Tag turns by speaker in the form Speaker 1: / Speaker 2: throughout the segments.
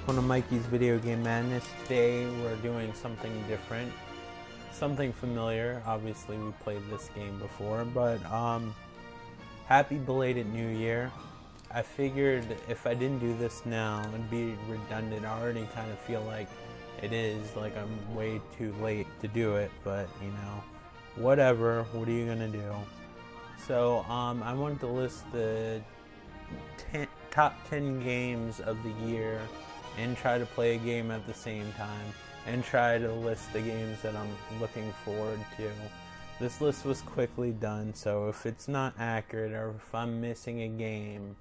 Speaker 1: Welcome to Mikey's Video Game Madness. Today we're doing something different, something familiar. Obviously we played this game before, but happy belated New Year. I figured if I didn't do this now, it'd be redundant. I already kind of feel like it is, like I'm way too late to do it, but you know, whatever, what are you gonna do? So I wanted to list the top 10 games of the year and try to play a game at the same time and try to list the games that I'm looking forward to. This list was quickly done, so if it's not accurate or if I'm missing a game,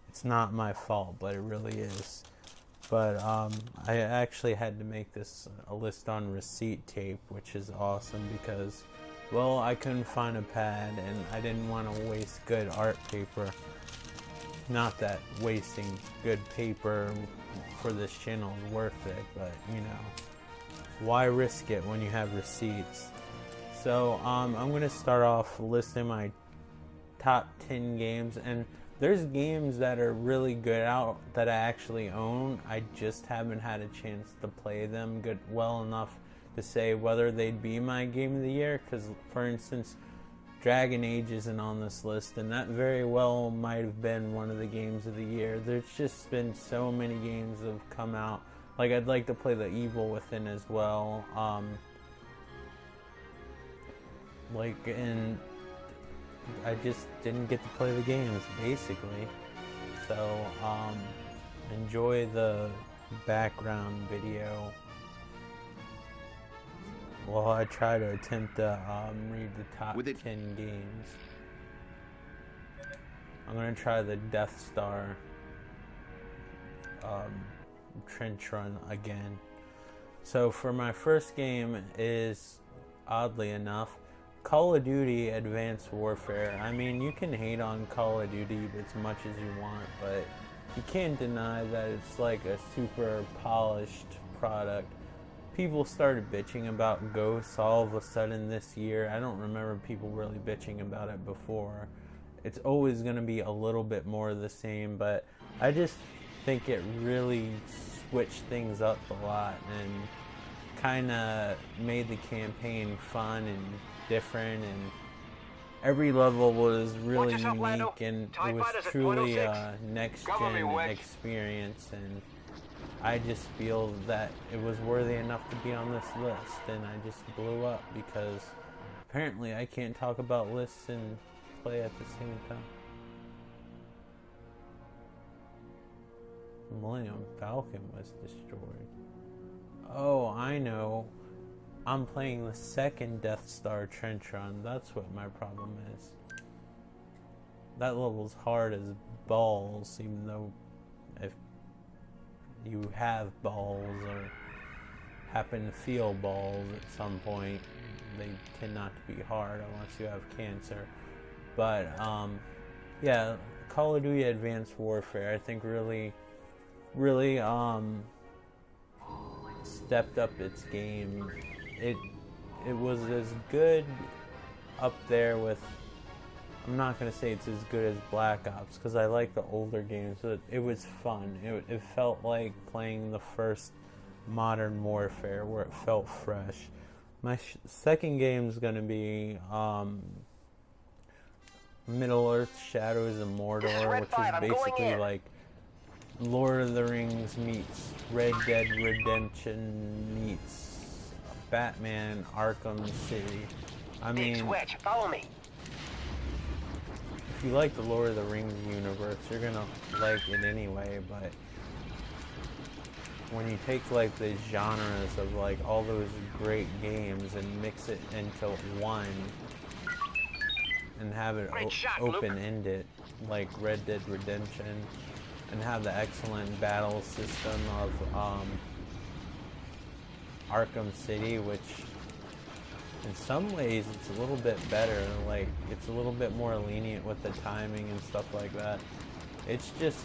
Speaker 1: it's not my fault, but it really is. But I actually had to make this a list on receipt tape, which is awesome because, well, I couldn't find a pad and I didn't want to waste good art paper. Not that wasting good paper for this channel is worth it, but you know, why risk it when you have receipts? So I'm going to start off listing my top 10 games, and there's games that are really good out that I actually own. I just haven't had a chance to play them well enough to say whether they'd be my game of the year, because for instance, Dragon Age isn't on this list, and that very well might have been one of the games of the year. There's just been so many games that have come out. Like, I'd like to play The Evil Within as well. And I just didn't get to play the games, basically. So, enjoy the background video while I try to attempt to read the top 10 games. I'm going to try the Death Star trench run again. So for my first game is, oddly enough, Call of Duty Advanced Warfare. I mean, you can hate on Call of Duty as much as you want, but you can't deny that it's like a super polished product. People started bitching about Ghosts all of a sudden this year. I don't remember people really bitching about it before. It's always going to be a little bit more of the same, but I just think it really switched things up a lot and kind of made the campaign fun and different, and every level was really unique, and it was truly a next-gen experience, and I just feel that it was worthy enough to be on this list, and I just blew up because apparently I can't talk about lists and play at the same time. Millennium Falcon was destroyed. Oh, I know. I'm playing the second Death Star trench run. That's what my problem is. That level's hard as balls, even though if you have balls or happen to feel balls at some point, they tend not to be hard unless you have cancer. But yeah, Call of Duty Advanced Warfare I think really stepped up its game. It was as good up there with, I'm not going to say it's as good as Black Ops, because I like the older games, but it was fun. It felt like playing the first Modern Warfare, where it felt fresh. My second game is going to be Middle-earth: Shadows of Mordor, which is basically like Lord of the Rings meets Red Dead Redemption meets Batman Arkham City. I mean,
Speaker 2: follow me.
Speaker 1: If you like the Lord of the Rings universe, you're gonna like it anyway, but when you take like the genres of like all those great games and mix it into one and have it open-ended like Red Dead Redemption, and have the excellent battle system of Arkham City, which in some ways it's a little bit better, like it's a little bit more lenient with the timing and stuff like that. It's just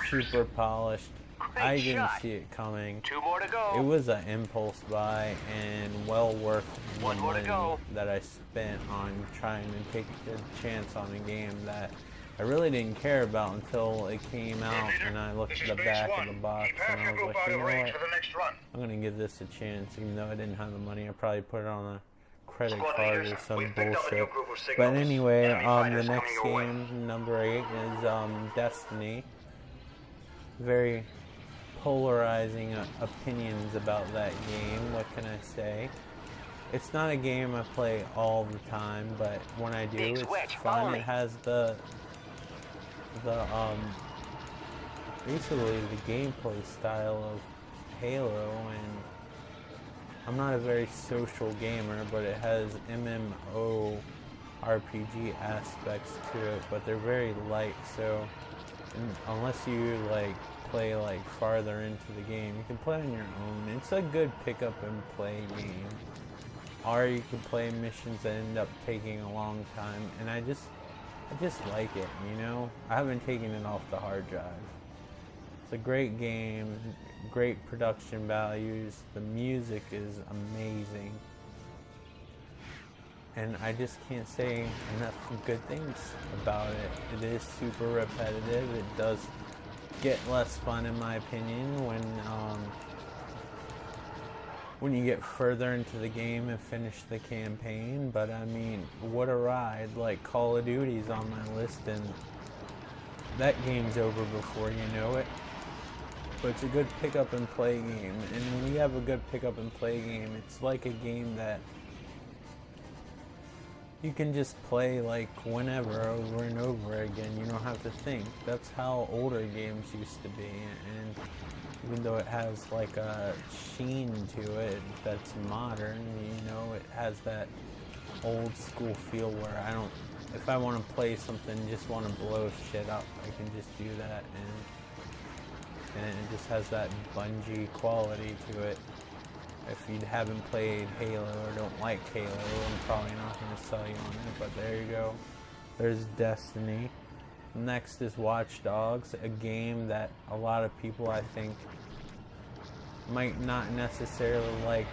Speaker 1: super polished. I didn't see it coming.
Speaker 2: 2 more to go.
Speaker 1: It was an impulse buy and well worth the money that I spent on trying to take a chance on a game that I really didn't care about until it came out and I looked at the back of the box and I was like, you know what, I'm gonna give this a chance. Even though I didn't have the money, I probably put it on a credit card or some bullshit. But anyway, the next game, number 8, is Destiny. Very polarizing opinions about that game. What can I say? It's not a game I play all the time, but when I do, it's fun. It has the basically the gameplay style of Halo, and I'm not a very social gamer, but it has MMO RPG aspects to it, but they're very light, so unless you like play like farther into the game, you can play on your own. It's a good pick up and play game. Or you can play missions that end up taking a long time, and I just like it, you know? I haven't taken it off the hard drive. It's a great game, great production values, the music is amazing, and I just can't say enough good things about it. It is super repetitive. It does get less fun, in my opinion, when you get further into the game and finish the campaign. But I mean, what a ride. Like, Call of Duty's on my list, and that game's over before you know it. But it's a good pick up and play game, and when you have a good pick up and play game, it's like a game that you can just play like whenever, over and over again. You don't have to think. That's how older games used to be, and even though it has like a sheen to it that's modern, you know, it has that old school feel where if I want to play something, just want to blow shit up, I can just do that, and it just has that Bungie quality to it. If you haven't played Halo or don't like Halo, I'm probably not going to sell you on it, but there you go. There's Destiny. Next is Watch Dogs, a game that a lot of people, I think, might not necessarily like,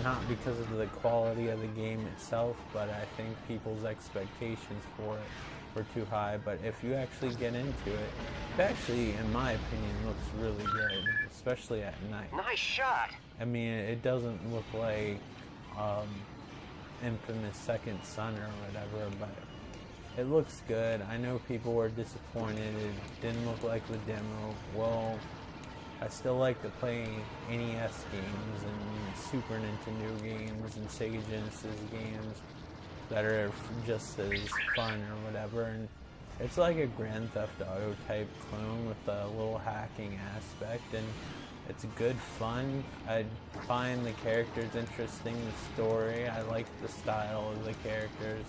Speaker 1: not because of the quality of the game itself, but I think people's expectations for it were too high. But if you actually get into it, it actually, in my opinion, looks really good, especially at night.
Speaker 2: Nice shot!
Speaker 1: I mean, it doesn't look like Infamous Second Son or whatever, but it looks good. I know people were disappointed. It didn't look like the demo. Well, I still like to play NES games and Super Nintendo games and Sega Genesis games that are just as fun or whatever. And it's like a Grand Theft Auto type clone with a little hacking aspect, and it's good fun. I find the characters interesting, the story. I like the style of the characters.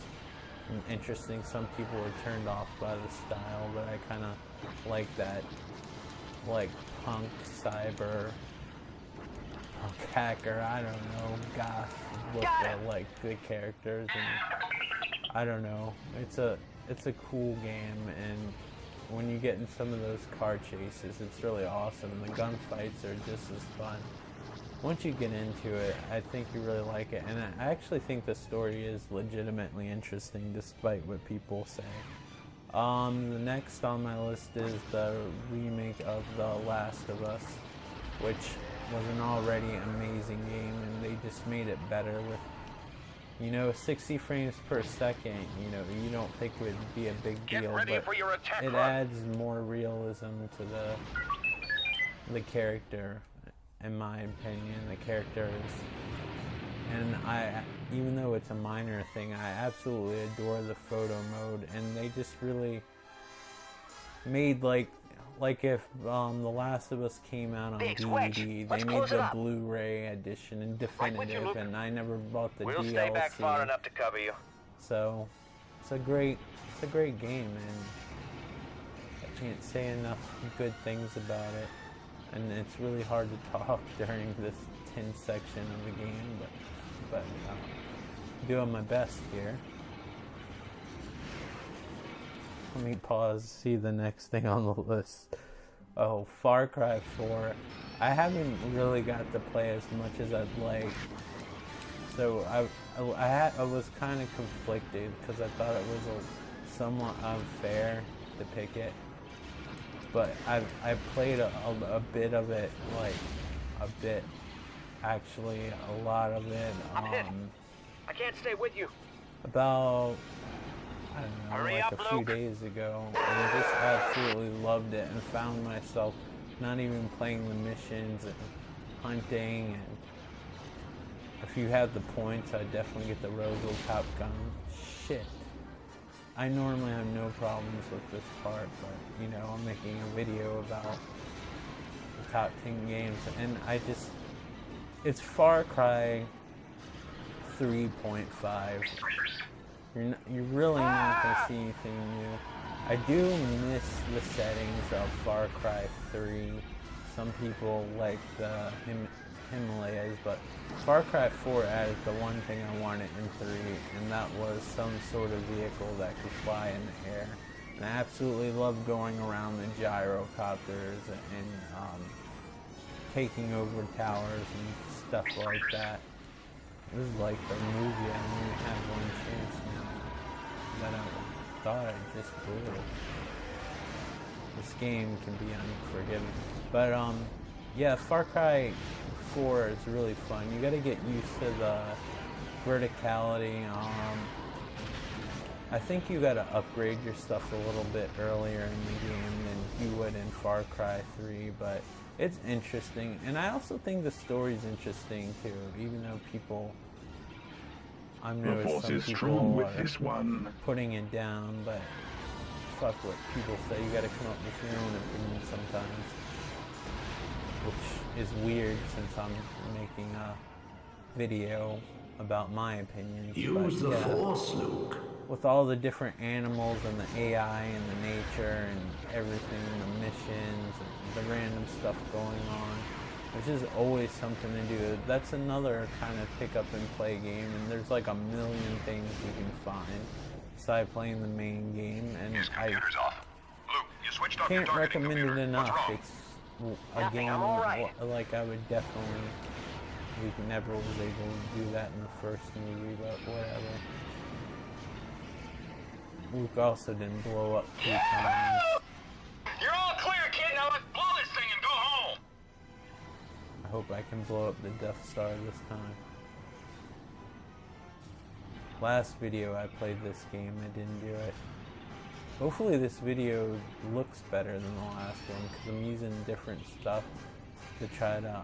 Speaker 1: Interesting. Some people were turned off by the style, but I kind of like that, like punk, cyber, punk hacker, I don't know, goth look at like the characters, and I don't know. It's a cool game, and when you get in some of those car chases, it's really awesome. The gunfights are just as fun. Once you get into it, I think you really like it, and I actually think the story is legitimately interesting, despite what people say. The next on my list is the remake of The Last of Us, which was an already amazing game, and they just made it better with, you know, 60 frames per second. You know, you don't think it would be a big deal, but it adds more realism to the character. In my opinion, the characters, and even though it's a minor thing, I absolutely adore the photo mode, and they just really made like if The Last of Us came out on DVD, they made the Blu-ray edition and definitive, and I never bought the DLC.
Speaker 2: We'll stay back far enough to cover you.
Speaker 1: So it's a great game, and I can't say enough good things about it. And it's really hard to talk during this tense section of the game, but I'm doing my best here. Let me pause, see the next thing on the list. Oh, Far Cry 4. I haven't really got to play as much as I'd like. So I was kind of conflicted because I thought it was somewhat unfair to pick it. But I played a bit of it, like a bit, actually a lot of it.
Speaker 2: I can't stay with you.
Speaker 1: About, I don't know,
Speaker 2: Hurry
Speaker 1: like
Speaker 2: up,
Speaker 1: a few
Speaker 2: Luke.
Speaker 1: days ago, and just absolutely loved it, and found myself not even playing the missions and hunting. And if you had the points, I'd definitely get the Robocop gun. Shit. I normally have no problems with this part, but you know, I'm making a video about the top 10 games, and it's Far Cry 3.5. You're really not going to see anything new. I do miss the settings of Far Cry 3. Some people like the Himalayas, but Far Cry 4 added the one thing I wanted in 3, and that was some sort of vehicle that could fly in the air. And I absolutely loved going around the gyrocopters and taking over towers and stuff like that. This is like the movie I only have one chance now that I thought I just blew. This game can be unforgiving. But yeah, Far Cry 4 is really fun. You gotta get used to the verticality. I think you gotta upgrade your stuff a little bit earlier in the game than you would in Far Cry 3, but it's interesting. And I also think the story's interesting too, even though people, I've noticed some people are putting it down, but fuck what people say. You gotta come up with your own opinion sometimes, which is weird since I'm making a video about my opinions.
Speaker 3: Use the Force, Luke.
Speaker 1: With all the different animals and the AI and the nature and everything, the missions and the random stuff going on, there's just always something to do. That's another kind of pick up and play game, and there's like a million things you can find besides playing the main game, and I
Speaker 4: off. Luke, you switched off
Speaker 1: can't
Speaker 4: your targeting
Speaker 1: recommend it
Speaker 4: computer.
Speaker 1: enough.
Speaker 4: What's wrong?
Speaker 1: It's a game like I would definitely. We never was able to do that in the first movie, but whatever. Luke also didn't blow up 2 times.
Speaker 4: You're all clear, kid. Now let's blow this thing and go home.
Speaker 1: I hope I can blow up the Death Star this time. Last video I played this game, I didn't do it. Hopefully this video looks better than the last one, because I'm using different stuff to try to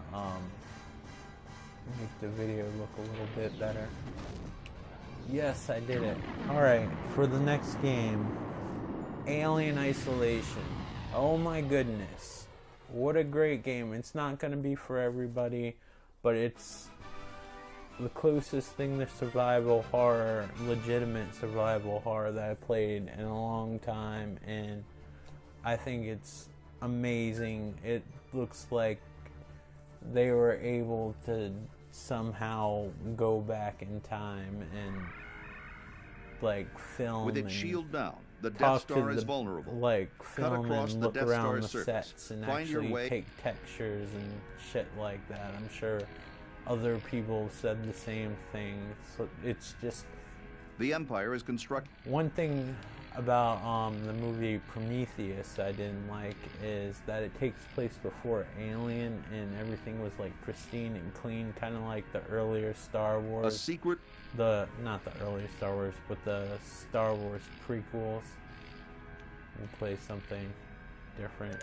Speaker 1: make the video look a little bit better. Yes, I did it. Alright, for the next game, Alien Isolation. Oh my goodness. What a great game. It's not going to be for everybody, but it's the closest thing to survival horror, legitimate survival horror that I played in a long time, and I think it's amazing. It looks like they were able to somehow go back in time and like film
Speaker 5: with its
Speaker 1: and
Speaker 5: shield down. The Death
Speaker 1: talk
Speaker 5: Star
Speaker 1: to
Speaker 5: is
Speaker 1: the,
Speaker 5: vulnerable.
Speaker 1: like
Speaker 5: Cut
Speaker 1: film
Speaker 5: across
Speaker 1: and
Speaker 5: the
Speaker 1: look
Speaker 5: Death
Speaker 1: around
Speaker 5: Star's
Speaker 1: the
Speaker 5: surface.
Speaker 1: sets and
Speaker 5: Find your
Speaker 1: actually
Speaker 5: way.
Speaker 1: take textures and shit like that. I'm sure other people said the same thing. So it's just
Speaker 5: The Empire is constructed.
Speaker 1: one thing about the movie Prometheus I didn't like is that it takes place before Alien, and everything was like pristine and clean, kind of like the earlier Star Wars.
Speaker 5: A secret.
Speaker 1: Not the earlier Star Wars, but the Star Wars prequels. And play something different.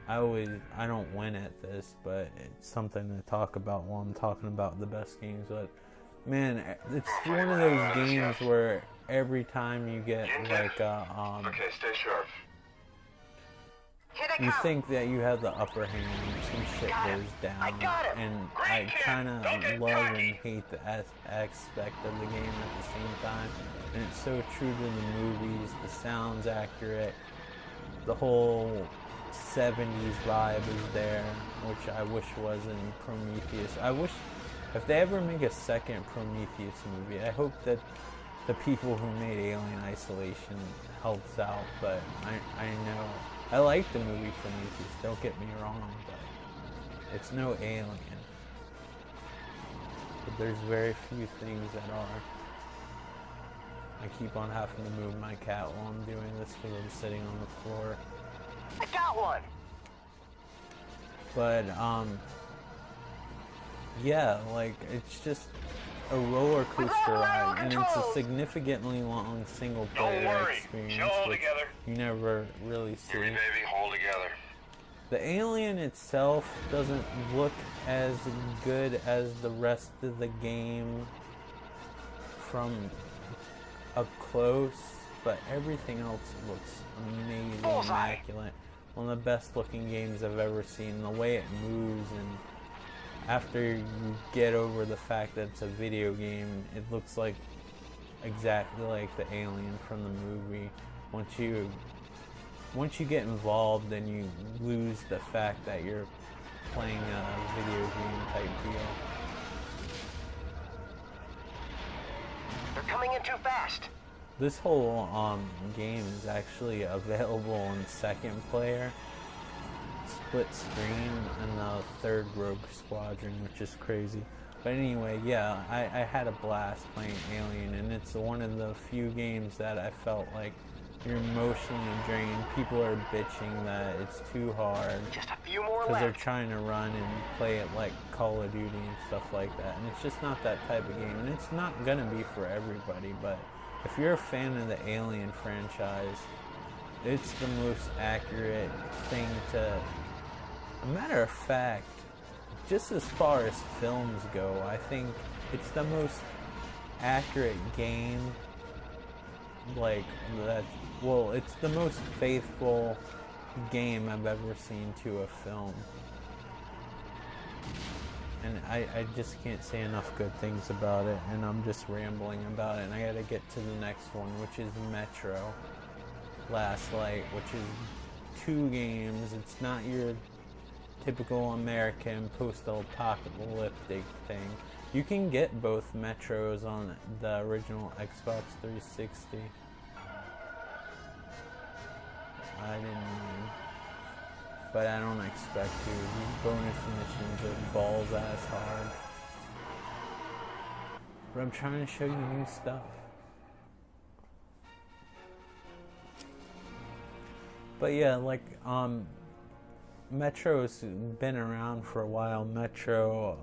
Speaker 1: I don't win at this, but it's something to talk about while I'm talking about the best games. But man, it's one of those games where every time you get like
Speaker 4: Okay, stay sharp.
Speaker 1: you think that you have the upper hand, some shit goes down, and I kind of love and hate the aspect of the game at the same time. And it's so true to the movies, the sound's accurate, the whole 70s vibe is there, which I wish was in Prometheus. I wish, if they ever make a second Prometheus movie, I hope that the people who made Alien Isolation helps out, but I know, I like the movie Prometheus, don't get me wrong, but it's no Alien. But there's very few things that are. I keep on having to move my cat while I'm doing this because I'm sitting on the floor.
Speaker 2: I got one!
Speaker 1: But, yeah, like, it's just a roller coaster ride, and it's a significantly long single player experience, which you never really see.
Speaker 4: Baby, hold together.
Speaker 1: The alien itself doesn't look as good as the rest of the game from up close, but everything else looks amazing, immaculate. One of the best looking games I've ever seen. The way it moves, and after you get over the fact that it's a video game, it looks like exactly like the alien from the movie. Once you get involved, then you lose the fact that you're playing a video game type deal.
Speaker 2: They're coming in too fast.
Speaker 1: This whole game is actually available in second player, split screen, and the third Rogue Squadron, which is crazy. But anyway, yeah, I had a blast playing Alien, and it's one of the few games that I felt like you're emotionally drained. People are bitching that it's too hard
Speaker 2: Just a few more
Speaker 1: because they're
Speaker 2: left.
Speaker 1: trying to run and play it like Call of Duty and stuff like that, and it's just not that type of game, and it's not gonna be for everybody. But if you're a fan of the Alien franchise, it's the most accurate thing to... A matter of fact, just as far as films go, I think it's the most accurate game, like that. Well, it's the most faithful game I've ever seen to a film. And I just can't say enough good things about it, and I'm just rambling about it, and I gotta get to the next one, which is Metro Last Light, which is 2 games. It's not your typical American post-apocalyptic thing. You can get both Metros on the original Xbox 360. I didn't know, but I don't expect to. These bonus missions are balls ass hard. But I'm trying to show you new stuff. But yeah, like, Metro's been around for a while. Metro,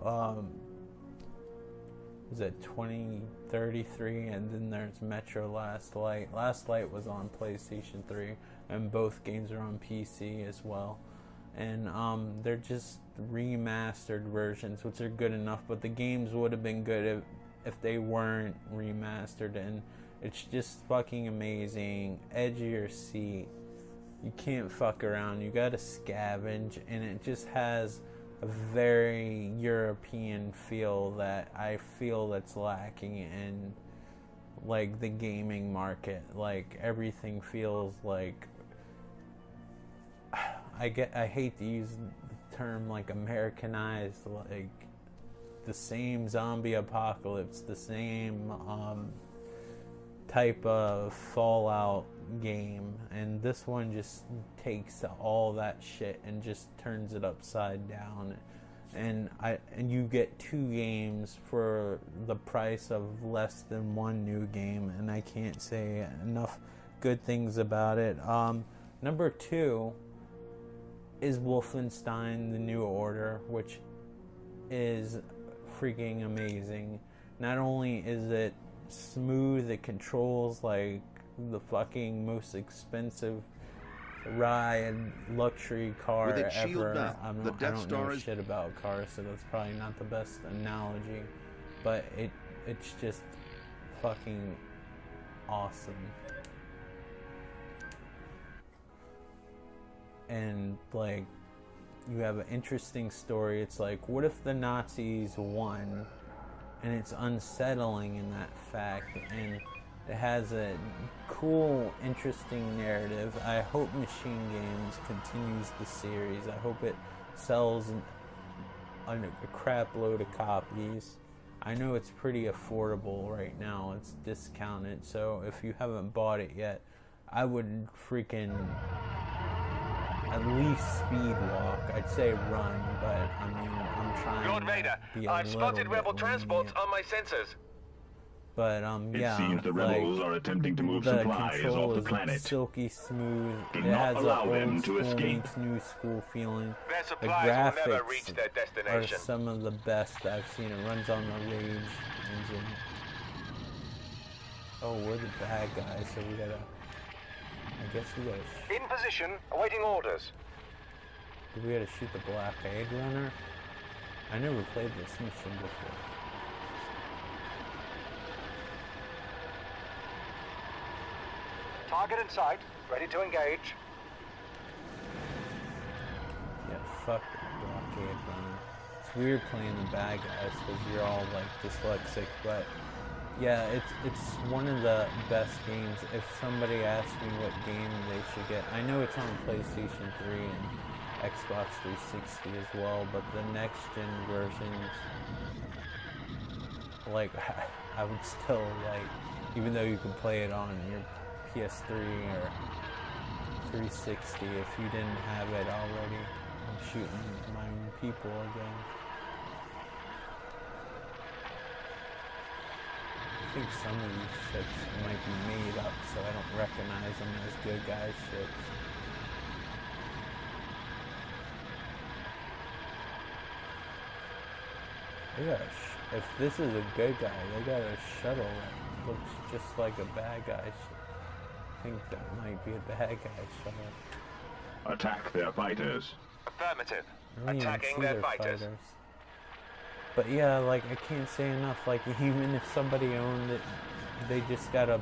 Speaker 1: is it 2033? And then there's Metro Last Light. Last Light was on PlayStation 3, and both games are on PC as well. And they're just remastered versions, which are good enough, but the games would have been good if they weren't remastered, and it's just fucking amazing. Edge of your seat. You can't fuck around. You gotta scavenge, and it just has a very European feel that I feel that's lacking in, like, the gaming market. Like, everything feels like, I hate to use the term like Americanized, like the same zombie apocalypse, the same type of Fallout game, and this one just takes all that shit and just turns it upside down, and you get 2 games for the price of less than 1 new game, and I can't say enough good things about it. Number 2 is Wolfenstein: The New Order, which is freaking amazing. Not only is it smooth, it controls like the fucking most expensive ride luxury car
Speaker 5: With its shield
Speaker 1: ever.
Speaker 5: up,
Speaker 1: I
Speaker 5: the Death
Speaker 1: don't
Speaker 5: Star
Speaker 1: know
Speaker 5: is...
Speaker 1: shit about cars, so that's probably not the best analogy, but it's just fucking awesome. And like, you have an interesting story. It's like, what if the Nazis won? And it's unsettling in that fact, and it has a cool, interesting narrative. I hope Machine Games continues the series. I hope it sells a crap load of copies. I know it's pretty affordable right now. It's discounted, so if you haven't bought it yet, I would freaking at least speed walk. I'd say run, but I mean, I'm trying
Speaker 2: Lord Vader,
Speaker 1: to be a
Speaker 2: I've
Speaker 1: little
Speaker 2: spotted
Speaker 1: bit
Speaker 2: rebel transports
Speaker 1: lenient.
Speaker 2: on my sensors.
Speaker 1: But
Speaker 6: It
Speaker 1: yeah,
Speaker 6: seems the rebels are attempting to move
Speaker 1: the
Speaker 6: supplies
Speaker 1: control
Speaker 6: off the
Speaker 1: is
Speaker 6: planet.
Speaker 1: silky smooth.
Speaker 6: Do
Speaker 1: It
Speaker 6: not
Speaker 1: has
Speaker 6: allow
Speaker 1: an
Speaker 6: them
Speaker 1: old
Speaker 6: to
Speaker 1: school
Speaker 6: escape.
Speaker 1: meets new school feeling.
Speaker 4: Their
Speaker 1: The
Speaker 4: supplies will never reach
Speaker 1: graphics
Speaker 4: their
Speaker 1: are
Speaker 4: destination.
Speaker 1: some of the best I've seen. It runs on the Rage engine. Oh, we're the bad guys, so we gotta... I guess we gotta...
Speaker 2: In position, awaiting orders.
Speaker 1: We gotta shoot the blockade runner? I never played this mission before.
Speaker 2: Target in sight, ready to engage.
Speaker 1: Yeah, fuck that blockade runner. It's weird playing the bad guys because you're all like dyslexic, but yeah, it's one of the best games. If somebody asks me what game they should get, I know it's on PlayStation 3 and Xbox 360 as well, but the next gen versions, like, I would still like, even though you can play it on your PS3 or 360, if you didn't have it already, I'm shooting my own people again. I think some of these ships might be made up, so I don't recognize them as good guys ships. They got if this is a good guy, they got a shuttle that looks just like a bad guy ship. I think that might be a bad guy shuttle.
Speaker 6: Attack their fighters.
Speaker 4: Affirmative.
Speaker 1: I don't even
Speaker 4: Attacking
Speaker 1: see
Speaker 4: their fighters.
Speaker 1: But yeah, like, I can't say enough. Like, even if somebody owned it, they just got a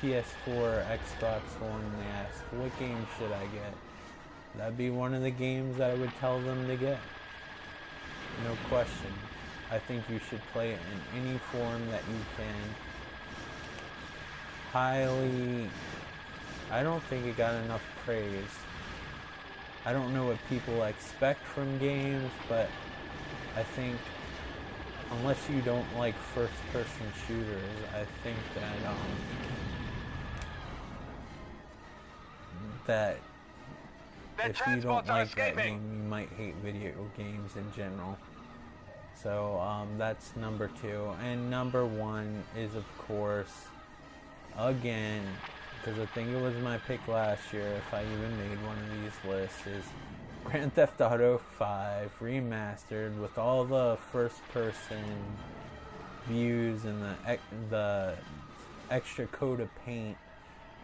Speaker 1: PS4 or Xbox One, and they ask, what game should I get? That'd be one of the games that I would tell them to get. No question. I think you should play it in any form that you can. Highly... I don't think it got enough praise. I don't know what people expect from games, but I think unless you don't like first-person shooters, I think that if you don't like that game, you might hate video games in general. So that's number 2, and number 1 is, of course, again, because I think it was my pick last year, if I even made one of these lists, is Grand Theft Auto 5 Remastered with all the first-person views and the extra coat of paint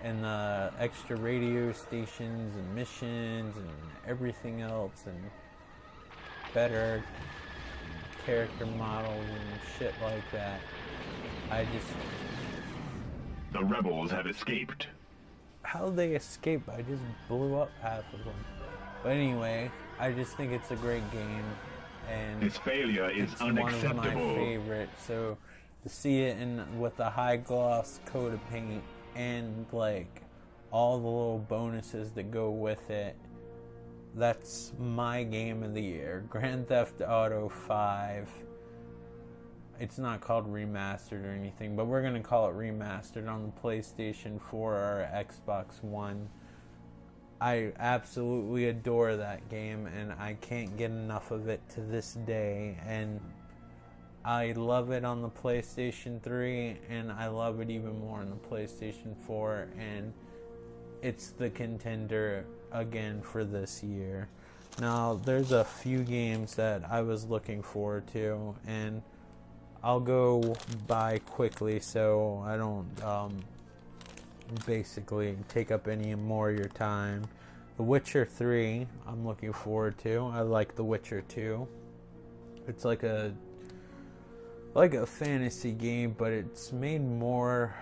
Speaker 1: and the extra radio stations and missions and everything else, and better character models and shit like that.
Speaker 6: The rebels have escaped.
Speaker 1: How they escape? I just blew up half of them. But anyway, I just think it's a great game, and
Speaker 6: This failure is
Speaker 1: it's
Speaker 6: unacceptable.
Speaker 1: one of my favorites. So to see it with a high gloss coat of paint and like all the little bonuses that go with it, that's my game of the year. Grand Theft Auto 5. It's not called remastered or anything, but we're gonna call it remastered on the PlayStation 4 or Xbox One. I absolutely adore that game, and I can't get enough of it to this day. And I love it on the PlayStation 3, and I love it even more on the PlayStation 4. And it's the contender again for this year. Now, there's a few games that I was looking forward to, and I'll go by quickly so I don't basically take up any more of your time. The Witcher 3, I'm looking forward to. I like The Witcher 2. It's like a fantasy game, but it's made more,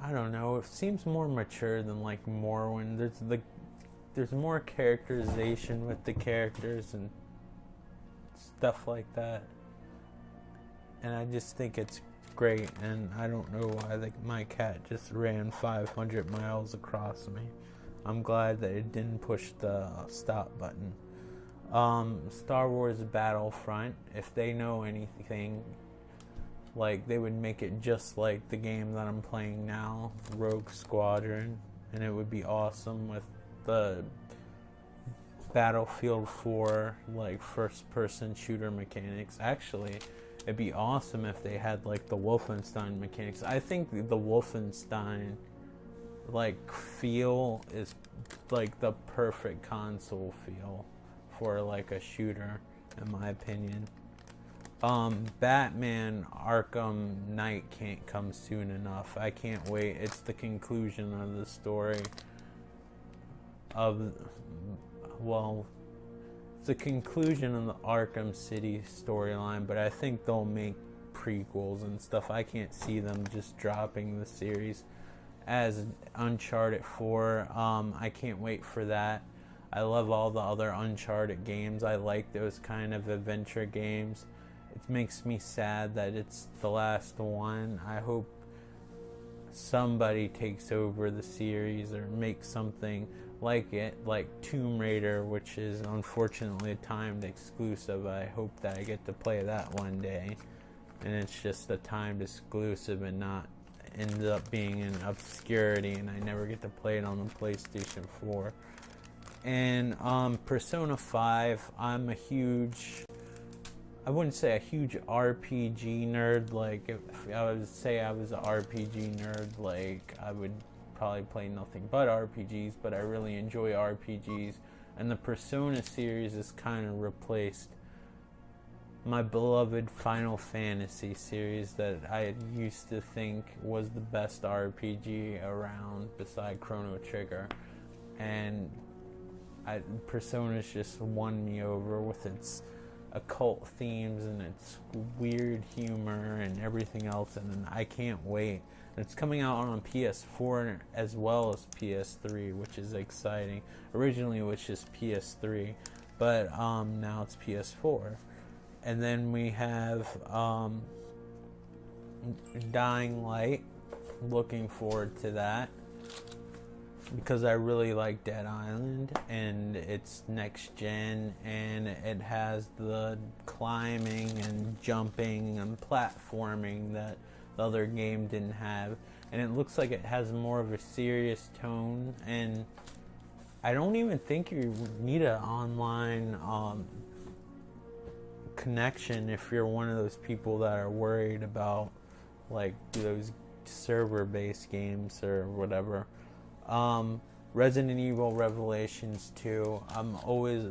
Speaker 1: I don't know, it seems more mature than like Morrowind. There's more characterization with the characters and stuff like that. And I just think it's great, and I don't know why my cat just ran 500 miles across me. I'm glad that it didn't push the stop button. Star Wars Battlefront, if they know anything, like, they would make it just like the game that I'm playing now, Rogue Squadron, and it would be awesome with the Battlefield 4 like first person shooter mechanics. Actually, it'd be awesome if they had like the Wolfenstein mechanics. I think the Wolfenstein like feel is like the perfect console feel for like a shooter, in my opinion. Batman Arkham Knight can't come soon enough. I can't wait. It's the conclusion of the story of, well, it's the conclusion of the Arkham City storyline, but I think they'll make prequels and stuff. I can't see them just dropping the series as Uncharted 4. I can't wait for that. I love all the other Uncharted games. I like those kind of adventure games. It makes me sad that it's the last one. I hope somebody takes over the series or makes something like it, like Tomb Raider, which is unfortunately a timed exclusive. I hope that I get to play that one day, and it's just a timed exclusive and not end up being in obscurity and I never get to play it on the PlayStation 4. And Persona 5, I'm a huge, I wouldn't say a huge RPG nerd. Like, if I would say I was an RPG nerd, like, I would probably play nothing but RPGs, but I really enjoy RPGs. And the Persona series has kind of replaced my beloved Final Fantasy series that I used to think was the best RPG around beside Chrono Trigger. And Persona's just won me over with its occult themes and its weird humor and everything else, and I can't wait. It's coming out on PS4 as well as PS3, which is exciting. Originally it was just PS3, but now it's PS4. And then we have Dying Light. Looking forward to that because I really like Dead Island, and it's next gen, and it has the climbing and jumping and platforming that the other game didn't have, and it looks like it has more of a serious tone. And I don't even think you need an online connection if you're one of those people that are worried about like those server-based games or whatever. Resident Evil Revelations 2. I'm always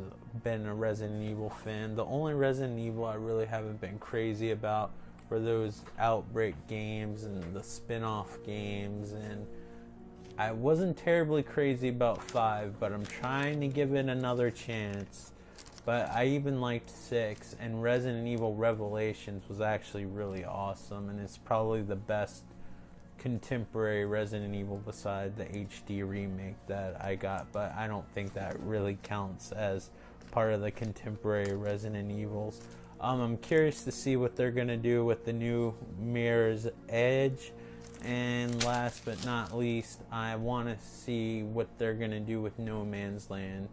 Speaker 1: been a Resident Evil fan. The only Resident Evil I really haven't been crazy about were those Outbreak games and the spin-off games, and I wasn't terribly crazy about 5, but I'm trying to give it another chance. But I even liked 6, and Resident Evil Revelations was actually really awesome, and it's probably the best contemporary Resident Evil beside the HD remake that I got, but I don't think that really counts as part of the contemporary Resident Evils. I'm curious to see what they're going to do with the new Mirror's Edge, and last but not least, I want to see what they're going to do with No Man's Land.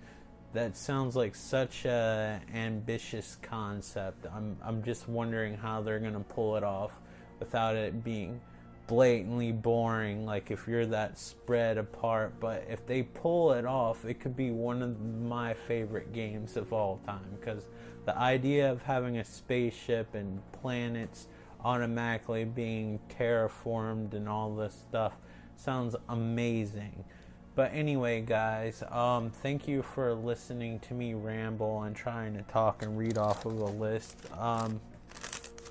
Speaker 1: That sounds like such a ambitious concept. I'm just wondering how they're going to pull it off without it being blatantly boring, like if you're that spread apart. But if they pull it off, it could be one of my favorite games of all time, because the idea of having a spaceship and planets automatically being terraformed and all this stuff sounds amazing. But anyway, guys, thank you for listening to me ramble and trying to talk and read off of a list.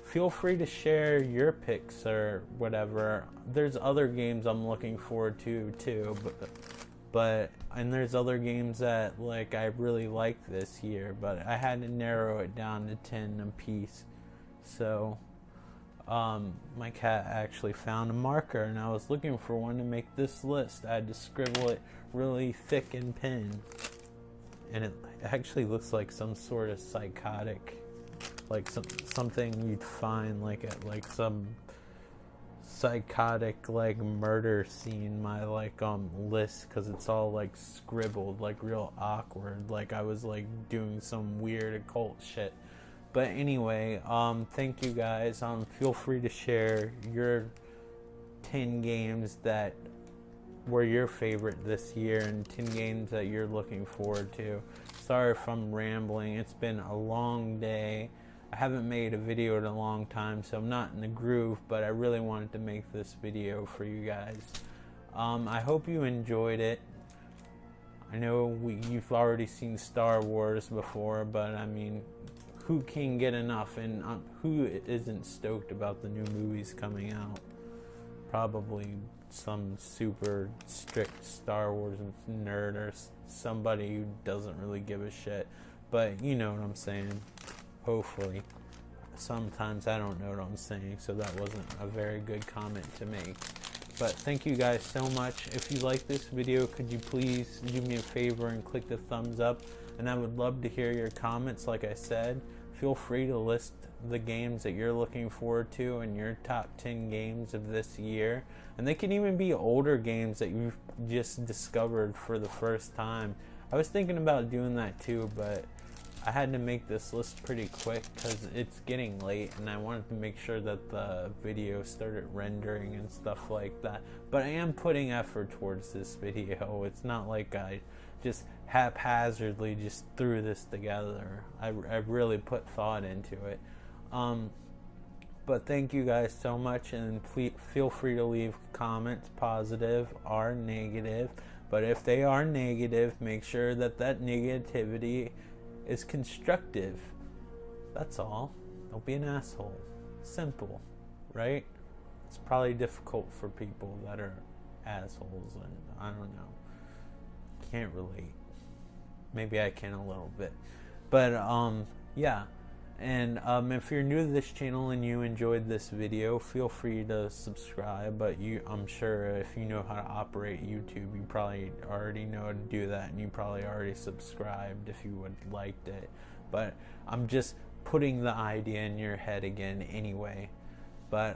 Speaker 1: Feel free to share your picks or whatever. There's other games I'm looking forward to too, but and there's other games that like I really liked this year, but I had to narrow it down to 10 apiece. So my cat actually found a marker, and I was looking for one to make this list. I had to scribble it really thick in pen, and it actually looks like some sort of psychotic, like something you'd find like at like some psychotic like murder scene. My like list, because it's all like scribbled like real awkward, like I was like doing some weird occult shit. But anyway, thank you guys. Feel free to share your 10 games that were your favorite this year and 10 games that you're looking forward to. sorry if I'm rambling. It's been a long day. I haven't made a video in a long time, so I'm not in the groove, but I really wanted to make this video for you guys. I hope you enjoyed it. I know you've already seen Star Wars before, but I mean, who can get enough, and who isn't stoked about the new movies coming out? Probably some super strict Star Wars nerd or somebody who doesn't really give a shit, but you know what I'm saying. Hopefully. Sometimes I don't know what I'm saying, so that wasn't a very good comment to make. But thank you guys so much. If you like this video, could you please do me a favor and click the thumbs up? And I would love to hear your comments. Like I said, feel free to list the games that you're looking forward to and your top 10 games of this year. And they can even be older games that you've just discovered for the first time. I was thinking about doing that too, but I had to make this list pretty quick because it's getting late and I wanted to make sure that the video started rendering and stuff like that. But I am putting effort towards this video. It's not like I just haphazardly just threw this together. I really put thought into it. But thank you guys so much, and feel free to leave comments, positive or negative. But if they are negative, make sure that negativity is constructive. That's all. Don't be an asshole. Simple, right? It's probably difficult for people that are assholes, and I don't know. Can't relate. Maybe I can a little bit. But yeah. And if you're new to this channel and you enjoyed this video, feel free to subscribe. But I'm sure if you know how to operate YouTube, you probably already know how to do that, and you probably already subscribed if you would liked it. But I'm just putting the idea in your head again anyway. But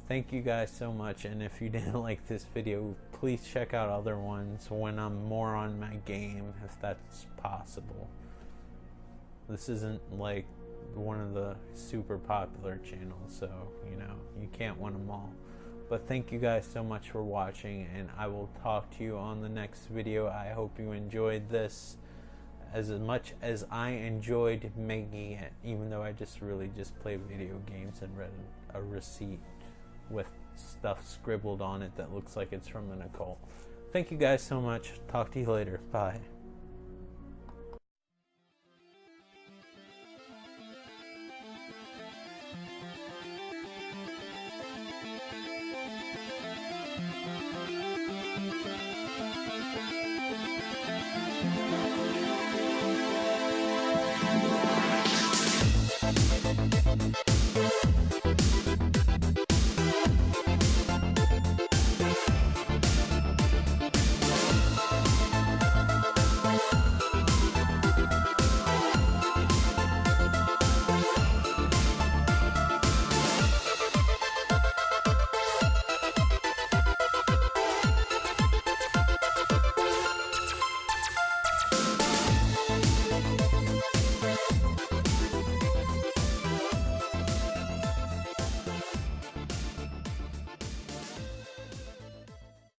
Speaker 1: thank you guys so much, and if you didn't like this video, please check out other ones when I'm more on my game, if that's possible. This isn't like one of the super popular channels, so you know, you can't win them all. But thank you guys so much for watching, and I will talk to you on the next video. I hope you enjoyed this as much as I enjoyed making it, even though I really just play video games and read a receipt with stuff scribbled on it that looks like it's from an occult. Thank you guys so much. Talk to you later. Bye.